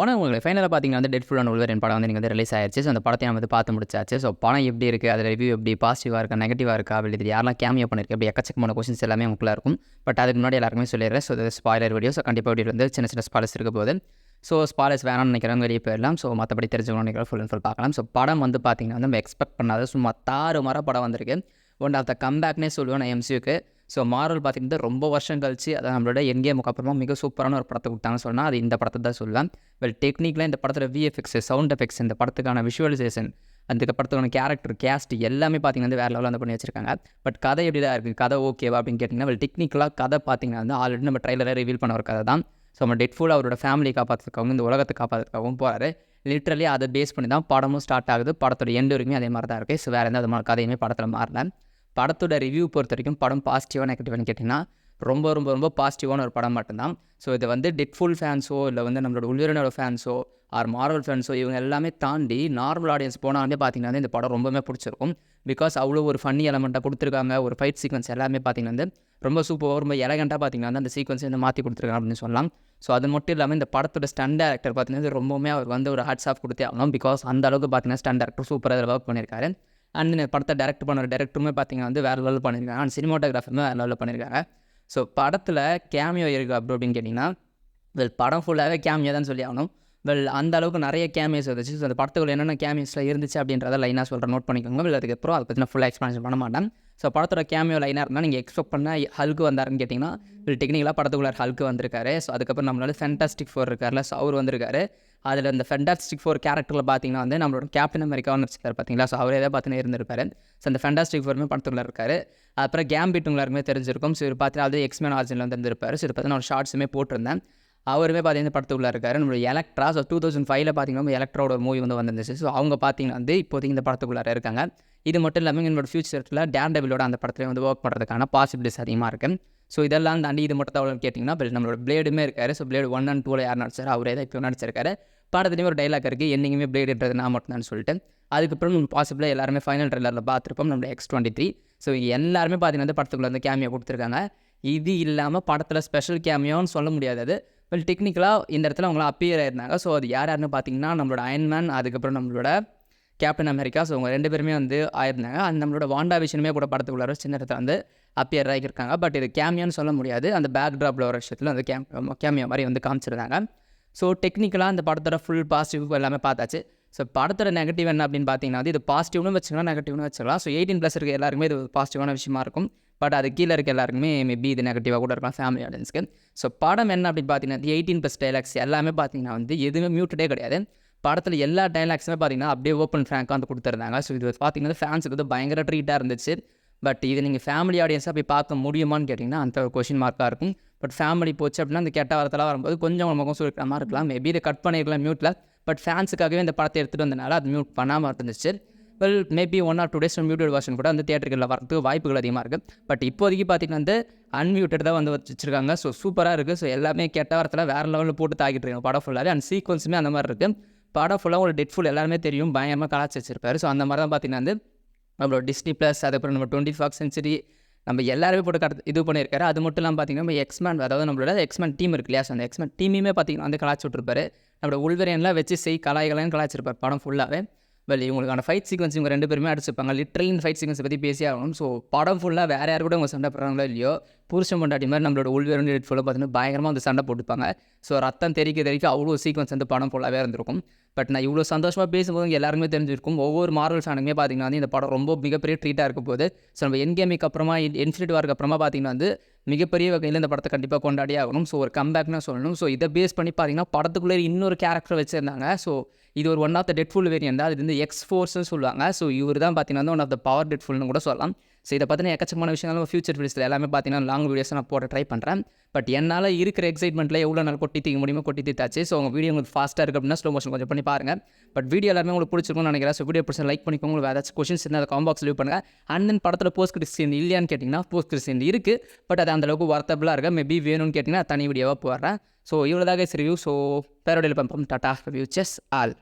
ஆனால் உங்களுக்கு ஃபைனலாக பார்த்தீங்கன்னா வந்து டெட்ஃபுல் அண்ட் உல்வரின் படம் வந்து நீங்கள் வந்து ரிலீஸ் ஆயிடுச்சு. ஸோ அந்த படத்தை நம்ம வந்து பார்த்து முடிச்சாச்சு. ஸோ படம் எப்படி இருக்குது, அதில் ரிவ்யூ எப்படி பாசிட்டிவாக இருக்கா, நெகட்டிவாக இருக்கா, அப்படி இது யாரெல்லாம் கேமியோ பண்ணியிருக்கு, அப்படி எக்கச்சக்கமான கொஸ்டின்ஸ் எல்லாமே உங்களுக்குள்ள இருக்கும். பட் அதுக்கு முன்னாடி எல்லாருக்குமே சொல்லிடுறேன். ஸோ இது ஸ்பாய்லர் வீடியோ. ஸோ கண்டிப்பாக வீடியோ வந்து சின்ன சின்ன ஸ்பாய்லர்ஸ் இருக்க போது. ஸோ ஸ்பாய்லர்ஸ் வேணாம்னு நினைக்கிறவங்க வெளியே போயிடலாம். ஸோ மற்றபடி தெரிஞ்சவங்க நினைக்கிற ஃபுல் அண்ட் ஃபுல் பார்க்கலாம். ஸோ படம் வந்து பார்த்தீங்கன்னா வந்து நம்ம எக்ஸ்பெக்ட் பண்ணாத சும்மா தாறுமாற படம் வந்திருக்கு. ஒன் ஆஃப் த கம்பேக்னே சொல்லுவேன் நான் எம்சியூக்கு. ஸோ மார்வல் பார்த்திங்கன்னா ரொம்ப வருஷம் கழிச்சு அதை நம்மளோட என்கேமுக்கு அப்புறமா மிக சூப்பரான ஒரு படத்தை கொடுத்தாங்கன்னு சொன்னால் அது இந்த படத்தை தான் சொல்லுவேன். டெக்னிக்கலாக இந்த படத்தில் விஎஃப்எக்ஸ், சவுண்ட் எஃபெக்ட்ஸ், இந்த படத்துக்கான விஷுவலைசேஷன், அந்த படத்துக்கான கேரக்டர், கேஸ்ட் எல்லாமே பார்த்திங்கன்னா வந்து வேறு லெவலில் வந்து பண்ணி வச்சிருக்காங்க. பட் கதை எப்படி தான் இருக்குது, கதை ஓகேவா அப்படின்னு கேட்டிங்கன்னா டெக்னிக்கலாக கதை பார்த்திங்கன்னா வந்து ஆல்ரெடி நம்ம ட்ரைலரை ரிவீல் பண்ண ஒரு கதை தான். ஸோ நம்ம டெட்ஃபுல் அவரோட ஃபேமிலி காப்பாற்றுறதுக்காகவும் இந்த உலகத்தை காப்பாற்றுறதுக்காகவும் போகிறாரு. லிட்ரலி அதை பேஸ் பண்ணி தான் படமும் ஸ்டார்ட் ஆகுது. படத்தோட எண்டு வரைக்குமே அதே மாதிரி தான் இருக்குது. ஸோ வேறு எந்த விதமான கதையுமே படத்தில் மாறல. படத்தோட ரிவ்யூ பொறுத்த வரைக்கும் படம் பாசிட்டிவாக நெகட்டிவானு கேட்டிங்கன்னா ரொம்ப ரொம்ப ரொம்ப பாசிட்டிவான ஒரு படம் மட்டும்தான். ஸோ இதை வந்து டெட்ஃபுல் ஃபேன்ஸோ இல்லை வந்து நம்மளோட உல்வரினோட ஃபேன்ஸோ ஆர் மார்வல் ஃபேன்ஸோ இவங்க எல்லாமே தாண்டி நார்மல் ஆடியன்ஸ் போனாலே பார்த்தீங்கன்னா இந்த படம் ரொம்பவே பிடிச்சிருக்கும். பிகாஸ் அவ்வளோ ஒரு ஃபன்னி எலமெண்ட்டாக கொடுத்துருக்காங்க. ஒரு ஃபைட் சீக்வன்ஸ் எல்லாமே பார்த்தீங்கன்னா வந்து ரொம்ப சூப்பராக ரொம்ப எலகண்ட்டாக பார்த்தீங்கன்னா அந்த சீக்வன்ஸை வந்து மாற்றி கொடுத்துருக்காங்க அப்படின்னு சொல்லலாம். ஸோ அது மட்டும் இல்லாமல் இந்த படத்தோட ஸ்டன் டேரக்டர் பார்த்தீங்கன்னா ரொம்பவுமே அவர் வந்து ஒரு ஹேட்ஸ் ஆஃப் கொடுத்தே ஆகணும். பிகாஸ் அந்த அளவுக்கு பார்த்தீங்கன்னா ஸ்டன் டேரக்டர் சூப்பராக இதில் ஒர்க் பண்ணியிருக்காரு. அண்ட் இந்த படத்தை டேரக்ட் பண்ண டேரக்டருமே பார்த்தீங்கன்னா வந்து வேறு லெவலில் பண்ணியிருக்காங்க. அண்ட் சினிமாட்டோகிராஃபருமே வேறு லெவலில் பண்ணியிருக்காங்க. ஸோ படத்தில் கேமியோ இருக்குது அப்படின்னு கேட்டிங்கன்னா படம் ஃபுல்லாகவே கேமியோ தான் சொல்லி ஆகணும். அந்த அளவுக்கு நிறைய கேமியோஸ் இருந்துச்சு. ஸோ அந்த படத்துக்குள்ள என்னென்ன கேமியோஸ்லாம் இருந்துச்சு அப்படின்றத லைனாக சொல்கிறேன், நோட் பண்ணிக்கோங்க. அதுக்கப்புறம் அதை பற்றி நான் ஃபுல்லாக எக்ஸ்பிளேஷன் பண்ண மாட்டேன். ஸோ படத்தோட கேமியோ லைனாக இருந்தால் நீங்கள் எக்ஸ்பெக்ட் பண்ண ஹல்க்கு வந்தாருன்னு கேட்டிங்கன்னா டெக்னிக்கலாக படத்துக்குள்ள ஹல்க்கு வந்திருக்காரு. ஸோ அதுக்கப்புறம் நம்மளால ஃபேண்டாஸ்டிக் ஃபோர் இருக்கார்ல, ஸோ அவர் வந்திருக்காரு. அதில் இந்த ஃபேண்டாஸ்டிக் ஃபோர் கேரக்டரில் பார்த்தீங்கன்னா வந்து நம்மளோட கேப்டன் அமெரிக்கான்னு வச்சுருக்காரு பார்த்தீங்களா. ஸோ அவரே தான் பார்த்தீங்கன்னா இருந்திருப்பாரு. ஸோ அந்த ஃபேண்டாஸ்டிக் ஃபோருமே படத்துக்குள்ள இருக்காரு. அப்புறம் கேம்பிட் எல்லாருமே தெரிஞ்சிருக்கும். ஸோ இவர் பார்த்தீங்கன்னா அது எக்ஸ்மேன் ஆர்ஜினில் வந்து இருந்திருப்பார். ஸோ இது பார்த்தீங்கன்னா ஒரு ஷார்ட்ஸுமே போட்டிருந்தேன். அவருமே பார்த்தீங்கன்னா படத்துக்குள்ளே இருக்காரு. நம்மளோட எலக்ட்ரா, ஸோ 2005 பார்த்தீங்கன்னா எலக்ட்ராவோட ஒரு மூவி வந்து வந்துருந்துச்சு. ஸோ அவங்க பார்த்தீங்கன்னா வந்து இப்போதைக்கு இந்த படத்துக்குள்ளார இருக்காங்க. இது மட்டும் இல்லாமல் என்னோட ஃபியூச்சரில் டேர்டெவிலோட அந்த படத்தில் வந்து ஒர்க் பண்ணுறதுக்கான பாசிபிலிட்டிஸ் அதிகமாக இருக்குது. ஸோ இதெல்லாம் தாண்டி இது மட்டும் தான் கேட்டிங்கன்னா நம்மளோட பிளேடுமே இருக்காரு. ஸோ பிளேடு 1 and 2 யார் நடிச்சார், அவரே தான் இப்போ நடிச்சிருக்காரு. படத்துலேயும் ஒரு டைலாக் இருக்குது, என்னைக்குமே பிளேடுன்றது நான் மட்டும்தான் சொல்லிட்டு. அதுக்கப்புறம் நம்ம பாசிபிளாக எல்லாருமே ஃபைனல் ட்ரெய்லரில் பார்த்துருப்போம் நம்மளோட X-23. ஸோ எல்லாருமே பார்த்தீங்கன்னா படத்துக்குள்ளே வந்து கேமியோ கொடுத்துருக்காங்க. இது இல்லாமல் படத்தில் ஸ்பெஷல் கேமியோன்னு சொல்ல முடியாது. அது டெக்னிக்கலாக இந்த இடத்துல அவங்களாம் அப்பியர் ஆயிருந்தாங்க. ஸோ அது யாருன்னு பார்த்தீங்கன்னா நம்மளோட அயன்மேன், அதுக்கப்புறம் நம்மளோட கேப்டன் அமெரிக்கா. ஸோ அவங்க 2 பேருமே வந்து ஆயிருந்தாங்க. அந்த நம்மளோட வாண்டா விஷனுமே கூட படத்துக்குள்ளார சின்ன இடத்துல வந்து அப்பியர் ஆகியிருக்காங்க. பட் இது கேமியோன்னு சொல்ல முடியாது. அந்த பேக் ட்ராப்பில் ஒரு விஷயத்தில் அந்த கேமியோ மாதிரி வந்து காமிச்சிருந்தாங்க. ஸோ டெக்னிக்கலாக அந்த படத்தோட ஃபுல் பாசிட்டிவ் எல்லாமே பார்த்தாச்சு. ஸோ படத்தோட நெகட்டிவ் என்ன அப்படின்னு பார்த்தீங்கன்னா இது பாசிட்டிவ்னு வச்சுக்கலாம், நெகட்டிவ்னு வச்சுக்கலாம். ஸோ 18+ இருக்க எல்லாருக்குமே இது பாசிட்டிவான விஷயமா இருக்கும். பட் அது கீழே இருக்க எல்லாருக்குமே மேபி இது நெகட்டிவாக கூட இருக்கலாம் ஃபேமிலி ஆடியன்ஸ்க்கு. ஸோ படம் என்ன அப்படின்னு பார்த்தீங்கன்னா 18+ டைலாக்ஸ் எல்லாமே பார்த்தீங்கன்னா வந்து எதுவுமே மியூட்டடே கிடையாது. படத்தில் எல்லா டைலாக்ஸுமே பார்த்தீங்கன்னா அப்படியே ஓப்பன் ஃப்ராங்காக வந்து கொடுத்துருந்தாங்க. ஸோ இது பார்த்தீங்கன்னா ஃபேன்ஸுக்கு வந்து பயங்கர ட்ரீட்டாக இருந்துச்சு. பட் இது நீங்கள் ஃபேமிலி ஆடியன்ஸாக போய் பார்க்க முடியுமான்னு கேட்டிங்கன்னா அந்த ஒரு கொஷின் மார்க்காக இருக்கும். பட் ஃபேமிலி போச்சு அப்படின்னா அந்த கெட்ட வார்த்தைலாம் வரும்போது கொஞ்சம் முகம் சுருக்கிற மாதிரி இருக்கலாம். மேபி இதை கட் பண்ணியிருக்கலாம் மியூட்டில். பட் ஃபேன்ஸுக்காகவே இந்த படத்தை எடுத்துகிட்டு வந்தனால அது மியூட் பண்ணாமல் இருந்துச்சு. Maybe 1 or 2 days muted version கூட அந்த தியேட்டர்களில் வரதுக்கு வாய்ப்புகள் அதிகமாக இருக்குது. பட் இப்போதைக்கு பார்த்தீங்கன்னா வந்து அன்மியூட்டட் தான் வந்து வச்சுருக்காங்க. ஸோ சூப்பராக இருக்குது. ஸோ எல்லாமே கெட்ட வார்த்தையில் வேறு லெவலில் போட்டு தாக்கிட்டு இருக்காங்க படம் ஃபுல்லாகவே. அண்ட் சீக்வன்ஸுமே அந்த மாதிரி இருக்குது. படம் ஃபுல்லாக ஒரு டெட்ஃபுல் எல்லாருமே தெரியும், பயங்கரமாக கலாச்சி வச்சிருப்பாரு. ஸோ அந்த மாதிரி தான் பார்த்தீங்கன்னா வந்து நம்மளோட Disney+, அதுக்கப்புறம் நம்ம 20th Century நம்ம எல்லாருமே போட்டு இது பண்ணியிருக்காரு. அது மட்டும் இல்லாமல் பார்த்தீங்கன்னா நம்ம எக்ஸ்மேன், அதாவது நம்மளோட எக்ஸ்மேன் டீம் இருக்கு இல்லையா. ஸோ அந்த எக்ஸ்மேன் டீமையுமே பார்த்தீங்கன்னா வந்து கலாச்சி விட்டுருப்பாரு. நம்மளோட உல்வரியன்லாம் வச்சு கலாய்களான்னு கலாச்சிருப்பார் படம் ஃபுல்லாகவே. இவங்களுக்கான ஃபைட் சீக்வன்ஸ் இவங்க 2 பேருமே அடிச்சுப்பாங்க. லிட்ரலி இந்த ஃபைட் சீக்வன்ஸை பற்றி பேசி ஆகணும். ஸோ படம் ஃபுல்லாக வேறு யார் கூட அவங்க சண்டை போடுறாங்களோ இல்லையோ, புருஷன் பொண்டாட்டி மாதிரி நம்மளோட உல்வரியன் ஃபுல்லாக பார்த்தீங்கன்னா பயங்கரமாக வந்து சண்டை போட்டுப்பாங்க. ஸோ ரத்தம் தெரிக்க அவ்வளோ சீக்வன்ஸ் வந்து படம் ஃபுல்லாகவே இருந்திருக்கும். பட் நான் இவ்வளோ சந்தோஷமாக பேசும்போது எல்லாருமே தெரிஞ்சிருக்கும். ஒவ்வொரு மார்வல் ஃபேனுமே பார்த்தீங்கன்னா வந்து இந்த படம் ரொம்ப மிகப்பெரிய ட்ரீட்டாக இருக்க போது. ஸோ நம்ம என்கேமிக்கு அப்புறமா இன்ஃபினிட்டி வாருக்கு அப்புறமா பார்த்தீங்கன்னா வந்து மிகப்பெரிய வகையில் இந்த படத்தை கண்டிப்பாக கொண்டாடியே ஆகணும். ஸோ ஒரு கம்பேக்னா சொல்லணும். ஸோ இதை பேஸ் பண்ணி பார்த்தீங்கன்னா படத்துக்குள்ளே இன்னொரு கேரக்டர் வச்சுருந்தாங்க. ஸோ இது ஒரு ஒன் ஆஃப் த டெட்ஃபுல் வேரியன்ட் தான். அது வந்து X-Forceன்னு சொல்லுவாங்க. ஸோ இவர் தான் பார்த்தீங்கன்னா ஒன் ஆஃப் த பவர் டெட்ஃபுல்னு கூட சொல்லலாம். ஸோ இதை பார்த்தீங்கன்னா எக்கச்சக்கமான விஷயங்களும் ஃபியூச்சர் வீடியோஸில் எல்லாமே பார்த்தீங்கன்னா லாங் வீடியோஸ் நான் போட ட்ரை பண்ணுறேன். பட் என்னால் இருக்கிற எக்ஸைட்மெண்ட்டில் எவ்வளோ நாள் கொட்டி தீக்க முடியுமோ கொட்டி தீத்தாச்சு. ஸோ உங்கள் வீடியோ உங்களுக்கு ஃபாஸ்ட்டாக இருக்குது அப்படின்னா ஸ்லோ மோஷன் கொஞ்சம் பண்ணி பாருங்கள். பட் வீடியோ எல்லாமே உங்களுக்கு பிடிச்சிருக்கும்னு நினைக்கிறேன். ஸோ வீடியோ பிடிச்சா லைக் பண்ணிக்கோங்க. உங்களுக்கு ஏதாச்சும் கொஷின்ஸ் இருந்தால் அதை காமெண்ட் பாக்ஸ் லீவ் பண்ணுங்கள். அண்ட் தென் படத்தில் போஸ்ட் கிரெடிட் சீன் இல்லையான்னு கேட்டிங்கன்னா போஸ்ட் கிரெடிட் சீன் இருக்குது. பட் அது அந்தளவுக்கு ஒர்த்தபிளாக இருக்குது. மேபி வேணும்னு கேட்டிங்கன்னா தனி வீடியோவாக போடுறேன். ஸோ இவ்வளோ தான் கைஸ் ரிவ்யூ. ஸோ பேரோடையில் பார்ப்போம். Tata review chess all.